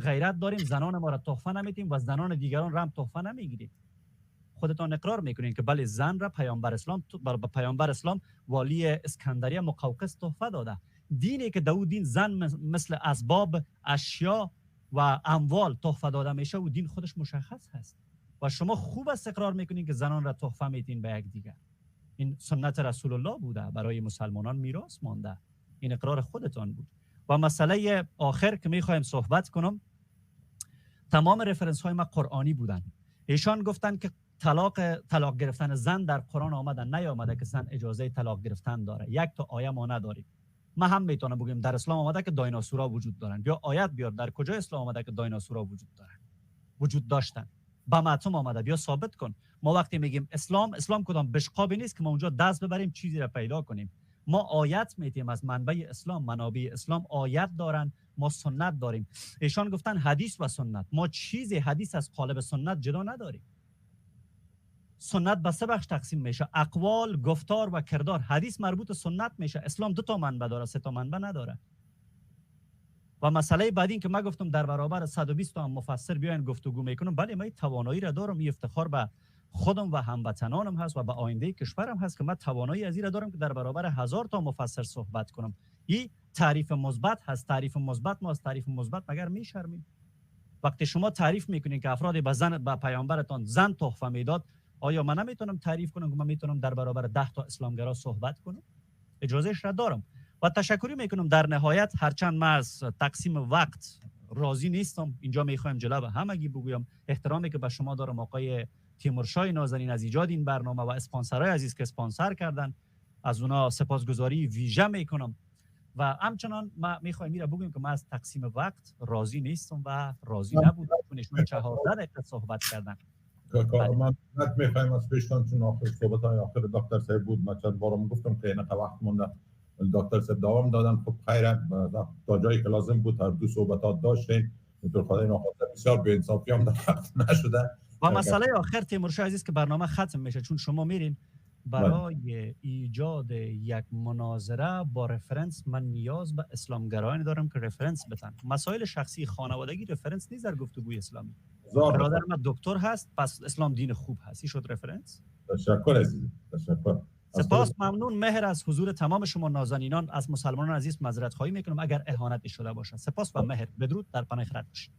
غیرت داریم، زنان ما را تحفه نمیدیم و زنان دیگران را هم تحفه نمیگیریم. خودتان اقرار میکنین که بله زن را پیامبر اسلام والی اسکندریه مقوقس تحفه داده. دینی که دو دین زن مثل اسباب، اشیا و اموال تحفه داده میشه و دین خودش مشخص هست و شما خوب است اقرار میکنین که زنان را تحفه میدین به یک دیگر. این سنت رسول الله بوده، برای مسلمانان میراث مانده. این اقرار خودتان بود. و مسئله آخر که میخوایم صحبت کنم، تمام رفرنس های ما قرآنی بودن. ایشان گفتن که طلاق گرفتن زن در قرآن آمده، نیامده که زن اجازه طلاق گرفتن داره. یک تا آیه ما نداریم. ما هم میتونم بگیم در اسلام آمده که دایناسورا وجود دارن، یا آیت بیار در کجا اسلام آمده که دایناسورا وجود دارن، وجود داشتن. با معصوم آمده بیا ثابت کن. ما وقتی میگیم اسلام کدام بشقابی نیست که ما اونجا دست ببریم چیزی را پیدا کنیم. ما آیت میتیم از منبع اسلام، منابع اسلام آیت دارن، ما سنت داریم. ایشان گفتن حدیث و سنت. ما چیزی حدیث از قالب سنت جدا نداریم. سنت به سه بخش تقسیم میشه: اقوال، گفتار و کردار. حدیث مربوط سنت میشه. اسلام 2 تا منبع داره، 3 تا منبع نداره. و مسئله بعد این که من گفتم در برابر 120 تا مفسر بیاین گفتگو میکنم، بله من توانایی را دارم. این افتخار به خودم و هموطنانم هست و به آینده کشورم هست که من توانایی از این را دارم که در برابر 1000 تا مفسر صحبت کنم. این تعریف مثبت هست. تعریف مثبت، ما از تعریف مثبت مگر میشرمیم؟ وقتی شما تعریف میکنین که افراد به پیامبرتان زن تحفه میداد، آیا من نمیتونم تعریف کنم که من میتونم در برابر 10 تا اسلامگرا صحبت کنم؟ اجازهش را دارم. و تشکری میکنم در نهایت، هرچند من از تقسیم وقت راضی نیستم، اینجا میخوایم جلو همگی بگویم احترامی که به شما دارم، آقای تیمورشاه نازنین از ایجاد این برنامه و اسپانسرای عزیز که اسپانسر کردن، از اونا سپاسگزاری ویژه میکنم. و همچنان ما میخوایم میره بگویم که من از تقسیم وقت راضی نیستم و راضی نبودم، چون ایشون 14 دقیقه صحبت کردن. من میخوایم از پیشتان، چون آخر صحبت های آخر دکتر صاحب بود، من چند بارم گفتم که اینقدر وقت مونده، دکتر صاحب دوام دادن. خب خیره، تا جایی که لازم بود هر دو صحبتات داشتیم. اینطور خدای ناخواسته بسیار به انصافی هم وقت نشده. و مسئله آخر تیمورشاه عزیز که برنامه ختم میشه، چون شما میرین برای ایجاد یک مناظره با رفرنس، من نیاز به اسلامگرایان دارم که رفرنس بدن. مسائل شخصی خانوادگی رفرنس نیست در گفتگوی اسلامی. برادر من دکتر هست، پس اسلام دین خوب هست، این شد رفرنس. تشکر عزیز، تشکر. سپاس، ممنون. مهر از حضور تمام شما نازنینان، از مسلمانان عزیز معذرت خواهی میکنم اگر اهانتی شده باشه. سپاس و مهر. بدرود، در پناه خرد باشید.